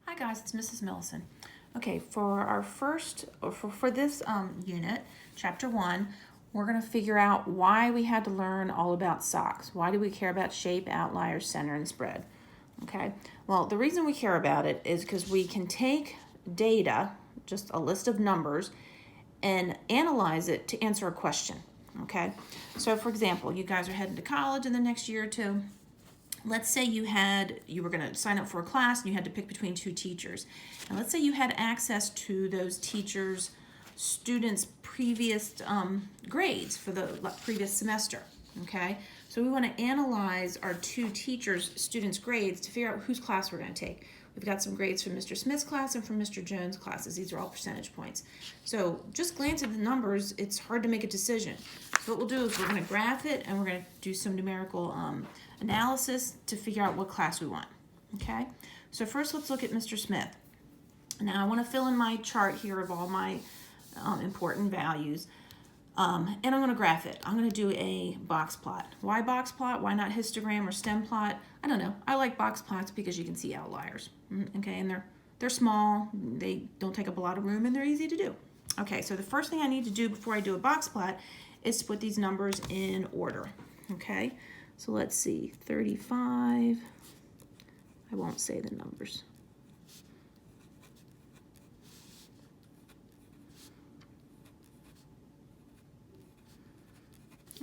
Hi guys, it's Mrs. Millison. Okay, for our first, for this unit, chapter 1, we're going to figure out why we had to learn all about SOCS. Why do we care about shape, outliers, center, and spread? Okay, well, the reason we care about it is because we can take data, just a list of numbers, and analyze it to answer a question. Okay, so for example, you guys are heading to college in the next year or two. Let's say you were going to sign up for a class and you had to pick between two teachers. And let's say you had access to those teachers' students' previous grades for the previous semester. Okay, so we want to analyze our two teachers' students' grades to figure out whose class we're going to take. We've got some grades from Mr. Smith's class and from Mr. Jones' classes. These are all percentage points. So just glance at the numbers, it's hard to make a decision. So what we'll do is we're going to graph it and we're going to do some numerical analysis to figure out what class we want. Okay, so first let's look at Mr. Smith. Now I want to fill in my chart here of all my important values. And I'm going to graph it. I'm going to do a box plot. Why box plot? Why not histogram or stem plot? I don't know. I like box plots because you can see outliers. Okay, and they're small, they don't take up a lot of room, and they're easy to do. Okay, so the first thing I need to do before I do a box plot is to put these numbers in order. Okay, so let's see, 35. I won't say the numbers.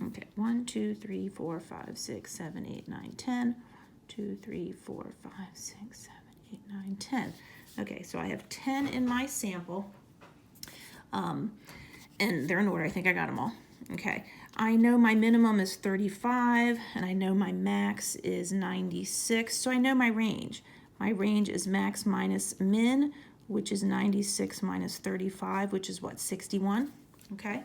Okay, 1, 2, 3, 4, 5, 6, 7, 8, 9, 10. 2, 3, 4, 5, 6, 7, 8, 9, 10. Okay, so I have 10 in my sample. And they're in order. I think I got them all. Okay, I know my minimum is 35, and I know my max is 96, so I know my range. My range is max minus min, which is 96 minus 35, which is what, 61? Okay.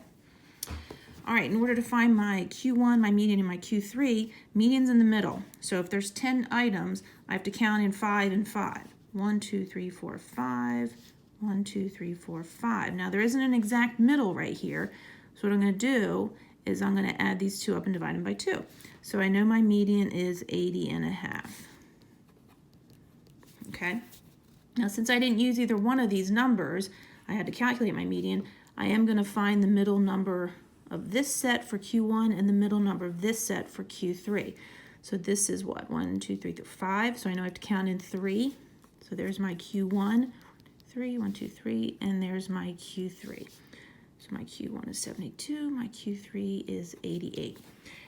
All right, in order to find my Q1, my median, and my Q3, median's in the middle. So if there's 10 items, I have to count in 5 and 5. 1, 2, 3, 4, 5. 1, 2, 3, 4, 5. Now there isn't an exact middle right here. So what I'm going to do is I'm going to add these two up and divide them by 2. So I know my median is 80.5. Okay. Now since I didn't use either one of these numbers, I had to calculate my median. I am going to find the middle number of this set for Q1 and the middle number of this set for Q3. So this is what, 1, 2, 3, 5. So I know I have to count in 3. So there's my Q1, 3, 1, 2, 3, and there's my Q3. So my Q1 is 72, my Q3 is 88.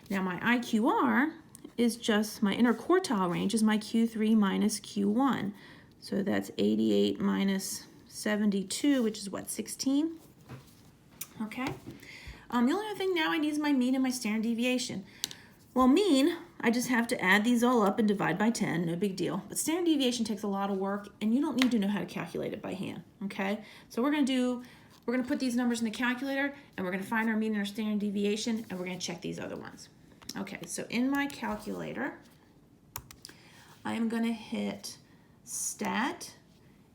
Now my IQR is just, my interquartile range is my Q3 minus Q1. So that's 88 minus 72, which is what, 16? Okay. The only other thing now I need is my mean and my standard deviation. Well, mean, I just have to add these all up and divide by 10, no big deal. But standard deviation takes a lot of work, and you don't need to know how to calculate it by hand, okay? So we're going to put these numbers in the calculator, and we're going to find our mean and our standard deviation, and we're going to check these other ones. Okay, so in my calculator, I am going to hit stat,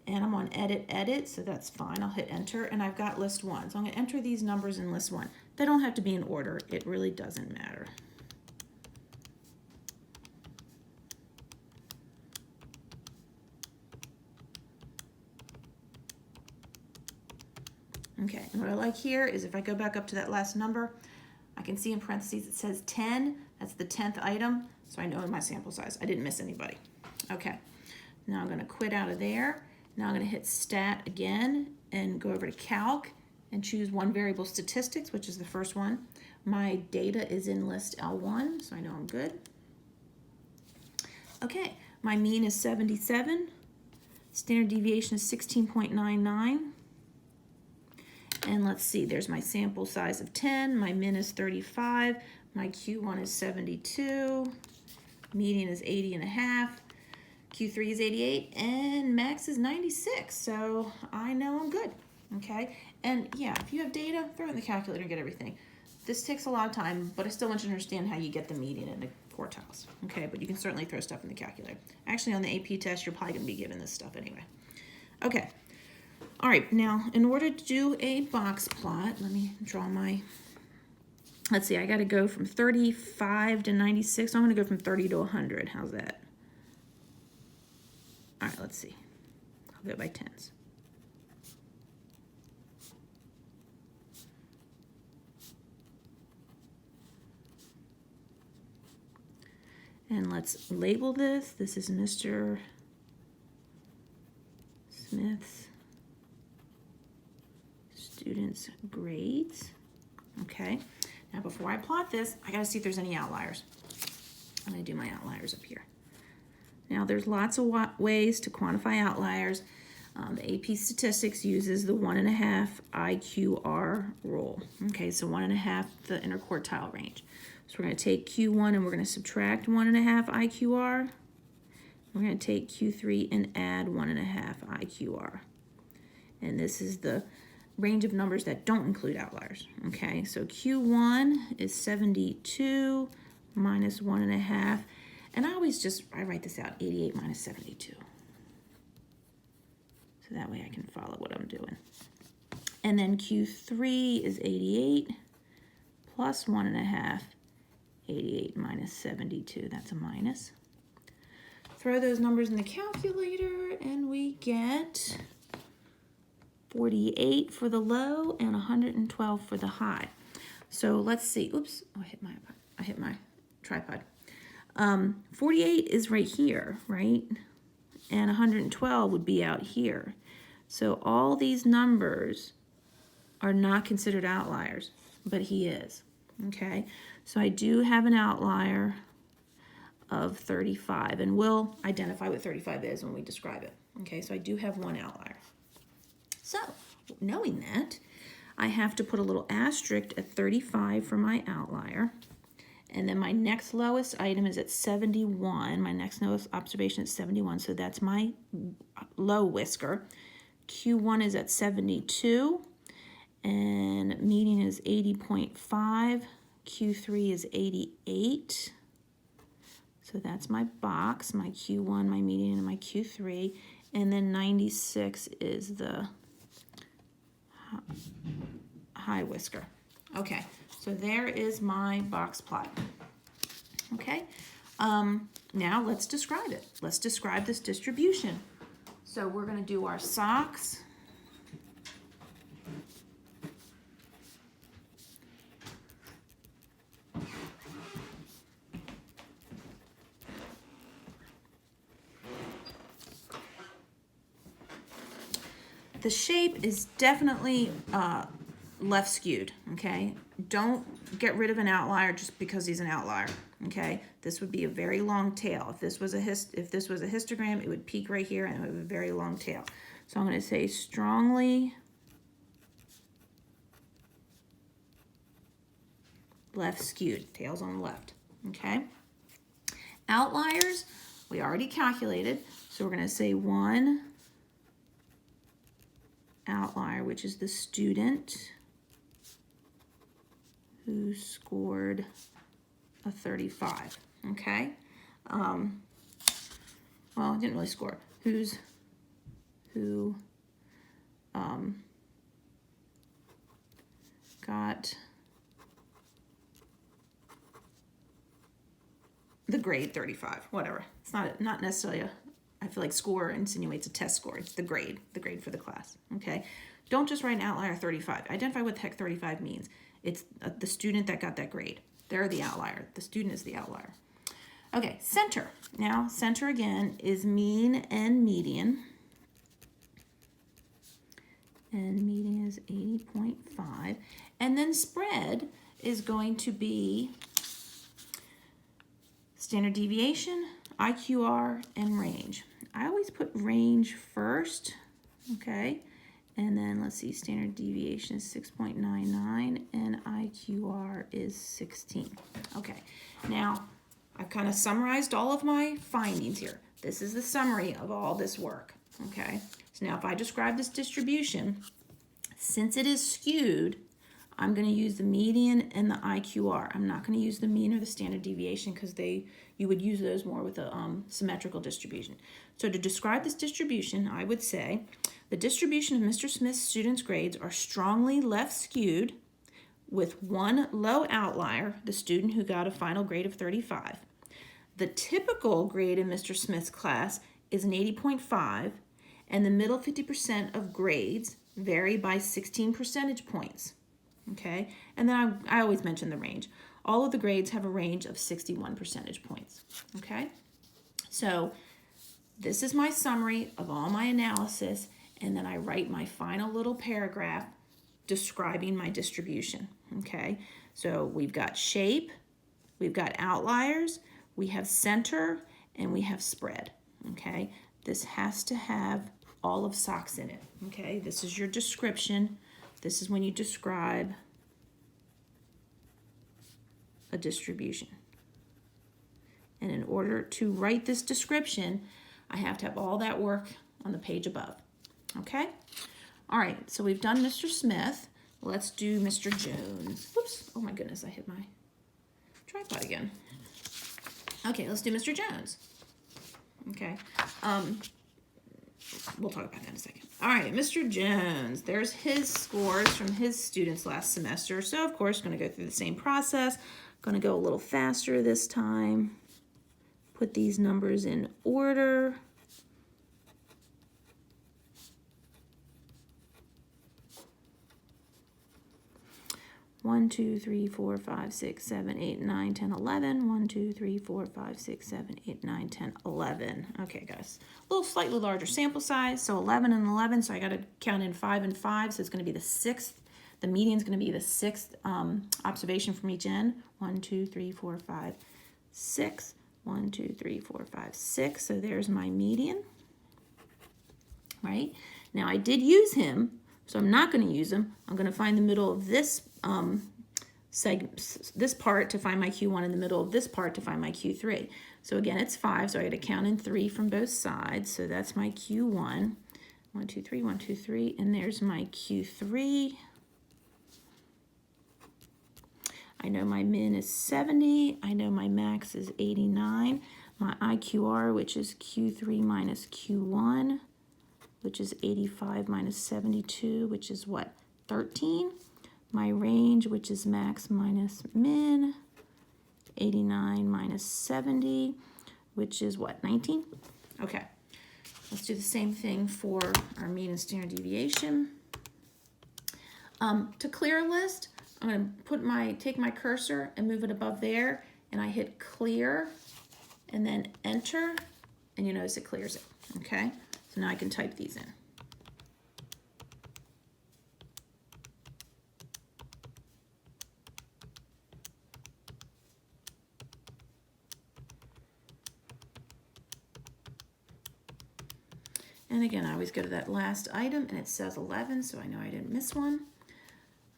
and I'm on edit, so that's fine. I'll hit enter, and I've got list 1. So I'm going to enter these numbers in list 1. They don't have to be in order. It really doesn't matter. Okay, and what I like here is if I go back up to that last number, I can see in parentheses it says 10. That's the 10th item, so I know my sample size. I didn't miss anybody. Okay, now I'm going to quit out of there. Now I'm going to hit stat again and go over to calc and choose one variable statistics, which is the first one. My data is in list L1, so I know I'm good. Okay, my mean is 77. Standard deviation is 16.99. And let's see, there's my sample size of 10. My min is 35. My Q1 is 72. Median is 80.5. Q3 is 88, and max is 96, so I know I'm good, okay? And yeah, if you have data, throw it in the calculator and get everything. This takes a lot of time, but I still want you to understand how you get the median and the quartiles, okay? But you can certainly throw stuff in the calculator. Actually, on the AP test, you're probably gonna be given this stuff anyway. Okay, all right, now, in order to do a box plot, let me draw my, let's see, I gotta go from 35 to 96, so I'm gonna go from 30 to 100, how's that? All right, let's see. I'll go by tens. And let's label this. This is Mr. Smith's students' grades. Okay, now before I plot this, I gotta see if there's any outliers. I'm gonna do my outliers up here. Now there's lots of ways to quantify outliers. The AP Statistics uses the 1.5 IQR rule. Okay, so 1.5, the interquartile range. So we're gonna take Q1 and we're gonna subtract 1.5 IQR. We're gonna take Q3 and add 1.5 IQR. And this is the range of numbers that don't include outliers. Okay, so Q1 is 72 minus 1.5. And I write this out, 88 minus 72. So that way I can follow what I'm doing. And then Q3 is 88 plus 1.5. 88 minus 72, that's a minus. Throw those numbers in the calculator and we get 48 for the low and 112 for the high. So let's see, oops, oh, I hit my tripod. 48 is right here, right? And 112 would be out here. So all these numbers are not considered outliers, but he is, okay? So I do have an outlier of 35, and we'll identify what 35 is when we describe it, okay? So I do have one outlier. So knowing that, I have to put a little asterisk at 35 for my outlier. And then my next lowest item is at 71. My next lowest observation is 71, so that's my low whisker. Q1 is at 72, and median is 80.5. Q3 is 88. So that's my box, my Q1, my median, and my Q3. And then 96 is the high whisker. Okay, so there is my box plot. Okay, now let's describe it. Let's describe this distribution. So we're going to do our SOCS. The shape is definitely left skewed, okay? Don't get rid of an outlier just because he's an outlier, okay? This would be a very long tail. If this was a histogram, it would peak right here and it would have a very long tail. So I'm going to say strongly left skewed, tails on the left, okay? Outliers, we already calculated, so we're going to say one outlier, which is the student who scored a 35, okay? Well, didn't really score. Who got the grade 35, whatever. It's not necessarily I feel like score insinuates a test score. It's the grade for the class, okay? Don't just write an outlier 35. Identify what the heck 35 means. It's the student that got that grade. They're the outlier. The student is the outlier. Okay, center. Now, center again is mean and median. And median is 80.5. And then spread is going to be standard deviation, IQR, and range. I always put range first, okay? And then let's see, standard deviation is 6.99 and IQR is 16. Okay, now I've kind of summarized all of my findings here. This is the summary of all this work, okay? So now if I describe this distribution, since it is skewed, I'm going to use the median and the IQR. I'm not going to use the mean or the standard deviation because you would use those more with a symmetrical distribution. So to describe this distribution, I would say the distribution of Mr. Smith's students' grades are strongly left skewed with one low outlier, the student who got a final grade of 35. The typical grade in Mr. Smith's class is an 80.5, and the middle 50% of grades vary by 16 percentage points. Okay, and then I always mention the range. All of the grades have a range of 61 percentage points. Okay, so this is my summary of all my analysis, and then I write my final little paragraph describing my distribution. Okay, so we've got shape, we've got outliers, we have center, and we have spread. Okay, this has to have all of SOCS in it. Okay, this is your description. This is when you describe a distribution. And in order to write this description, I have to have all that work on the page above. Okay? All right, so we've done Mr. Smith. Let's do Mr. Jones. Whoops, oh my goodness, I hit my tripod again. Okay, let's do Mr. Jones. Okay, we'll talk about that in a second. All right, Mr. Jones, there's his scores from his students last semester. So of course, going to go through the same process. Going to go a little faster this time. Put these numbers in order. One, 2, 3, 4, 5, 6, 7, 8, 9, 10, 11. 1, 2, 3, 4, 5, 6, 7, 8, 9, 10, 11. Okay, guys. A little slightly larger sample size. So 11 and 11. So I got to count in 5 and 5. So it's going to be the sixth. The median is going to be the sixth observation from each end. 1, 2, 3, 4, 5, 6. 1, 2, 3, 4, 5, 6. So there's my median. Right? Now I did use him. So I'm not going to use them. I'm going to find the middle of this this part to find my Q1 and the middle of this part to find my Q3. So again, it's 5, so I got to count in 3 from both sides. So that's my Q1. 1, 2, 3, 1, 2, 3, and there's my Q3. I know my min is 70. I know my max is 89. My IQR, which is Q3 minus Q1, which is 85 minus 72, which is what? 13. My range, which is max minus min, 89 minus 70, which is what? 19? Okay. Let's do the same thing for our mean and standard deviation. To clear a list, I'm going to take my cursor and move it above there, and I hit clear, and then enter, and you notice it clears it. Okay. So now I can type these in. And again, I always go to that last item, and it says 11, so I know I didn't miss one.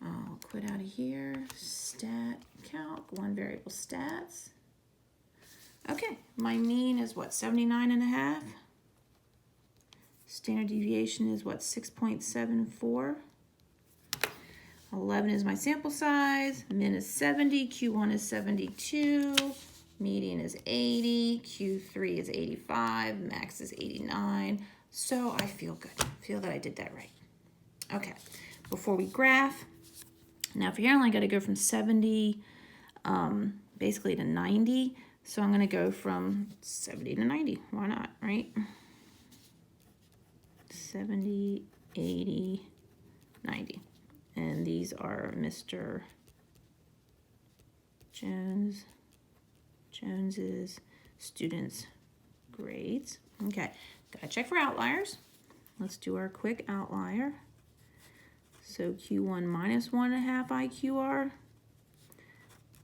I'll quit out of here. Stat calc, one variable stats. Okay, my mean is what, 79.5? Standard deviation is what, 6.74? 11 is my sample size. Min is 70. Q1 is 72. Median is 80. Q3 is 85. Max is 89. So I feel good. I feel that I did that right. Okay, before we graph, now for here I only got to go from 70 basically to 90. So I'm going to go from 70 to 90. Why not, right? 70, 80, 90. And these are Mr. Jones's students' grades. Okay, gotta check for outliers. Let's do our quick outlier. So Q1 minus 1.5 IQR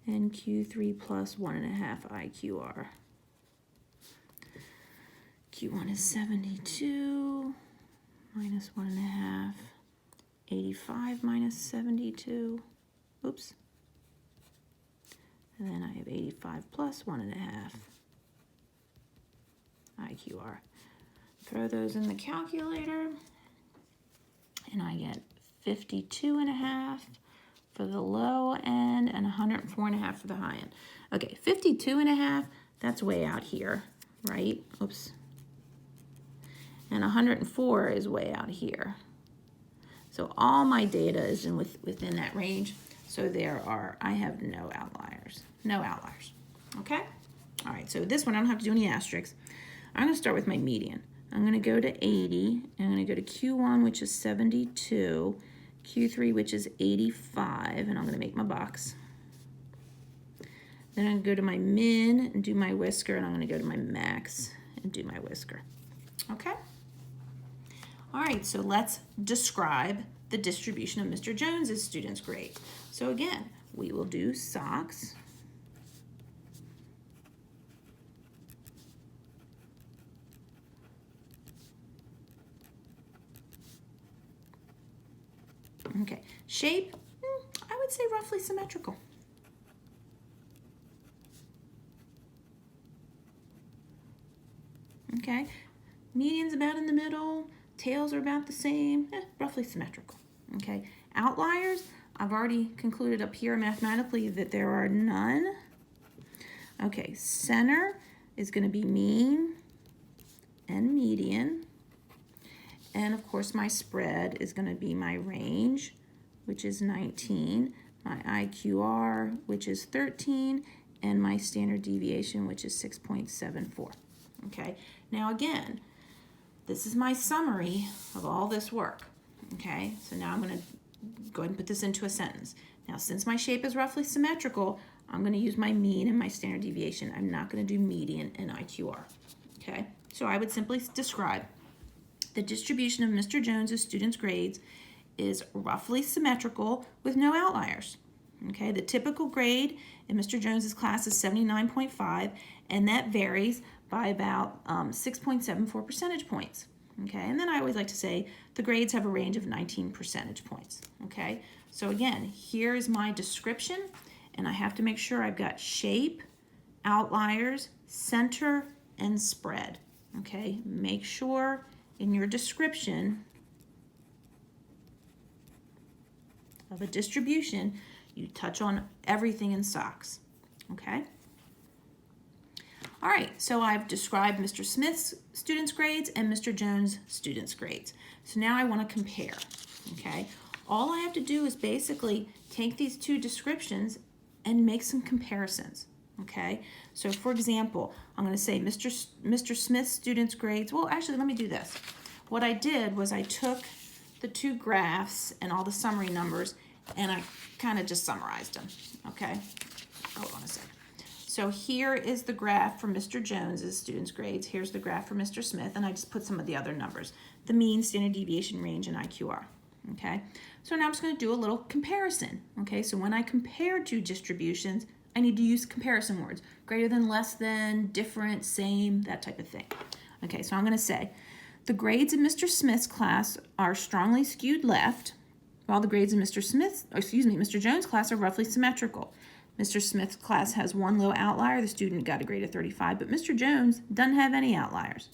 and Q3 plus 1.5 IQR. Q1 is 72 minus 1.5. 85 minus 72. Oops. And then I have 85 plus 1.5 IQR. Throw those in the calculator, and I get 52.5 for the low end and 104.5 for the high end. Okay, 52.5, that's way out here, right? Oops. And 104 is way out here. So all my data is within that range. So I have no outliers. No outliers. Okay? All right, so this one I don't have to do any asterisks. I'm going to start with my median. I'm going to go to 80. I'm going to go to Q1, which is 72, Q3, which is 85, and I'm going to make my box. Then I'm going to go to my min and do my whisker, and I'm going to go to my max and do my whisker. Okay? All right, so let's describe the distribution of Mr. Jones's students' grade. So again, we will do SOCS. Okay, shape, I would say roughly symmetrical. Okay, median's about in the middle, tails are about the same, roughly symmetrical. Okay, outliers, I've already concluded up here mathematically that there are none. Okay, center is going to be mean and median. And of course my spread is going to be my range, which is 19, my IQR, which is 13, and my standard deviation, which is 6.74. Okay, now again, this is my summary of all this work. Okay, so now I'm going to go ahead and put this into a sentence. Now, since my shape is roughly symmetrical, I'm going to use my mean and my standard deviation. I'm not going to do median and IQR. Okay, so I would simply describe the distribution of Mr. Jones's students' grades is roughly symmetrical with no outliers. Okay, the typical grade in Mr. Jones's class is 79.5, and that varies by about 6.74 percentage points. Okay, and then I always like to say the grades have a range of 19 percentage points. Okay, so again, here is my description, and I have to make sure I've got shape, outliers, center, and spread. Okay, make sure in your description of a distribution, you touch on everything in SOCS. Okay? All right, so I've described Mr. Smith's students' grades and Mr. Jones' students' grades. So now I want to compare. Okay? All I have to do is basically take these two descriptions and make some comparisons. Okay? So for example, I'm going to say Mr. Smith's students' grades. Well, actually, let me do this. What I did was I took the two graphs and all the summary numbers, and I kind of just summarized them. Okay? Hold on a second. So here is the graph for Mr. Jones's students' grades. Here's the graph for Mr. Smith, and I just put some of the other numbers. The mean, standard deviation, range, and IQR. Okay? So now I'm just going to do a little comparison. Okay? So when I compare two distributions, I need to use comparison words. Greater than, less than, different, same, that type of thing. Okay, so I'm going to say the grades in Mr. Smith's class are strongly skewed left, while the grades in Mr. Jones' class are roughly symmetrical. Mr. Smith's class has one low outlier. The student got a grade of 35, but Mr. Jones doesn't have any outliers.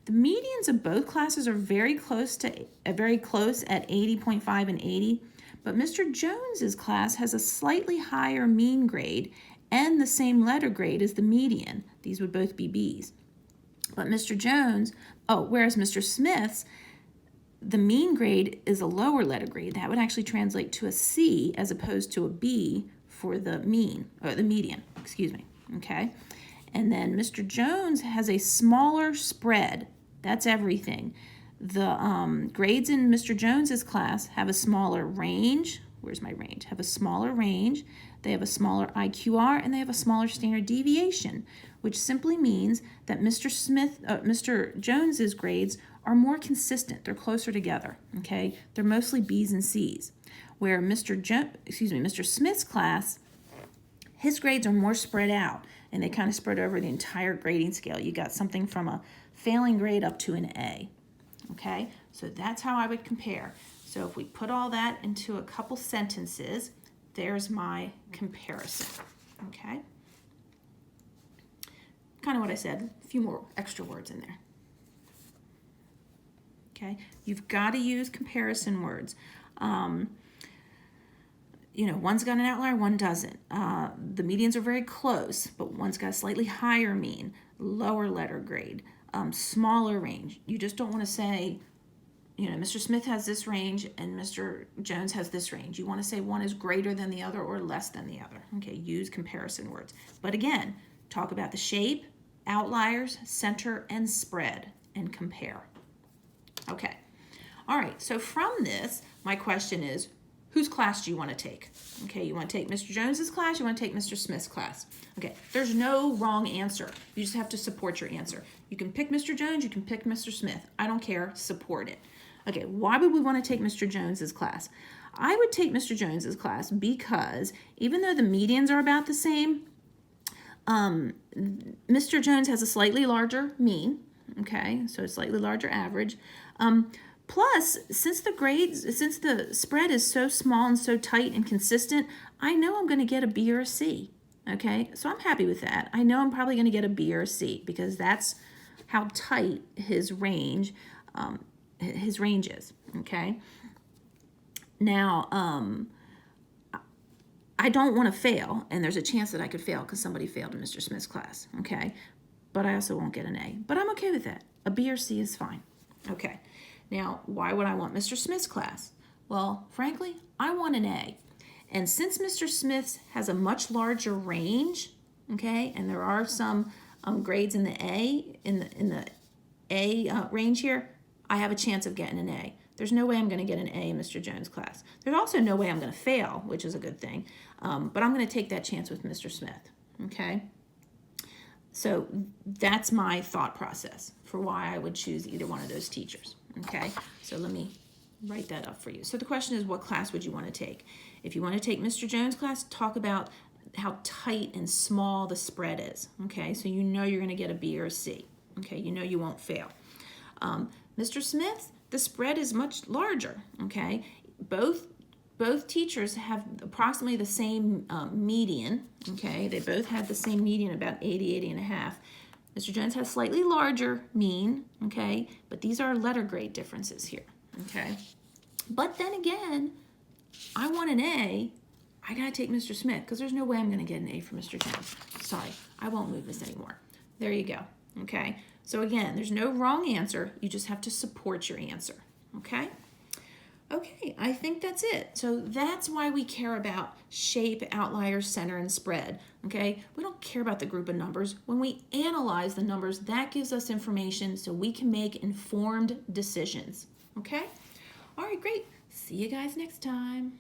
The medians of both classes are very close at 80.5 and 80. But Mr. Jones's class has a slightly higher mean grade and the same letter grade as the median. These would both be B's. But whereas Mr. Smith's, the mean grade is a lower letter grade. That would actually translate to a C as opposed to a B for the median, okay? And then Mr. Jones has a smaller spread. That's everything. The grades in Mr. Jones's class have a smaller range. Where's my range? Have a smaller range. They have a smaller IQR, and they have a smaller standard deviation, which simply means that Mr. Jones's grades are more consistent. They're closer together. Okay, they're mostly B's and C's. Where Mr. Smith's class, his grades are more spread out, and they kind of spread over the entire grading scale. You got something from a failing grade up to an A. Okay, so that's how I would compare. So if we put all that into a couple sentences, there's my comparison. Okay, kind of what I said, a few more extra words in there. Okay, you've got to use comparison words. One's got an outlier, one doesn't. The medians are very close, but one's got a slightly higher mean, lower letter grade, smaller range. You just don't want to say, Mr. Smith has this range and Mr. Jones has this range. You want to say one is greater than the other or less than the other. Okay, use comparison words. But again, talk about the shape, outliers, center, and spread. and compare. Okay. All right, so from this, my question is, whose class do you want to take? Okay, you want to take Mr. Jones's class, you want to take Mr. Smith's class. Okay, there's no wrong answer. You just have to support your answer. You can pick Mr. Jones, you can pick Mr. Smith. I don't care, support it. Okay, why would we want to take Mr. Jones's class? I would take Mr. Jones's class because even though the medians are about the same, Mr. Jones has a slightly larger mean, okay, so a slightly larger average. Plus, since the spread is so small and so tight and consistent, I know I'm going to get a B or a C, okay? So I'm happy with that. I know I'm probably going to get a B or a C because that's how tight his range is, okay? Now, I don't want to fail, and there's a chance that I could fail because somebody failed in Mr. Smith's class, okay? But I also won't get an A. But I'm okay with that. A B or C is fine. Okay. Now, why would I want Mr. Smith's class? Well, frankly, I want an A. And since Mr. Smith has a much larger range, okay, and there are some grades in the A range here, I have a chance of getting an A. There's no way I'm going to get an A in Mr. Jones' class. There's also no way I'm going to fail, which is a good thing. But I'm going to take that chance with Mr. Smith, okay? So that's my thought process for why I would choose either one of those teachers, okay? So let me write that up for you. So the question is, what class would you want to take? If you want to take Mr. Jones' class, talk about how tight and small the spread is, okay? So you know you're going to get a B or a C, okay? You know you won't fail. Mr. Smith, the spread is much larger, okay? Both teachers have approximately the same median, okay? They both had the same median, about 80 and a half. Mr. Jones has slightly larger mean, okay? But these are letter grade differences here, okay? But then again, I want an A. I gotta take Mr. Smith because there's no way I'm gonna get an A for Mr. Jones. Sorry, I won't move this anymore. There you go, okay? So again, there's no wrong answer. You just have to support your answer, okay? Okay, I think that's it. So that's why we care about shape, outliers, center, and spread, okay? We don't care about the group of numbers. When we analyze the numbers, that gives us information so we can make informed decisions, okay? All right, great. See you guys next time.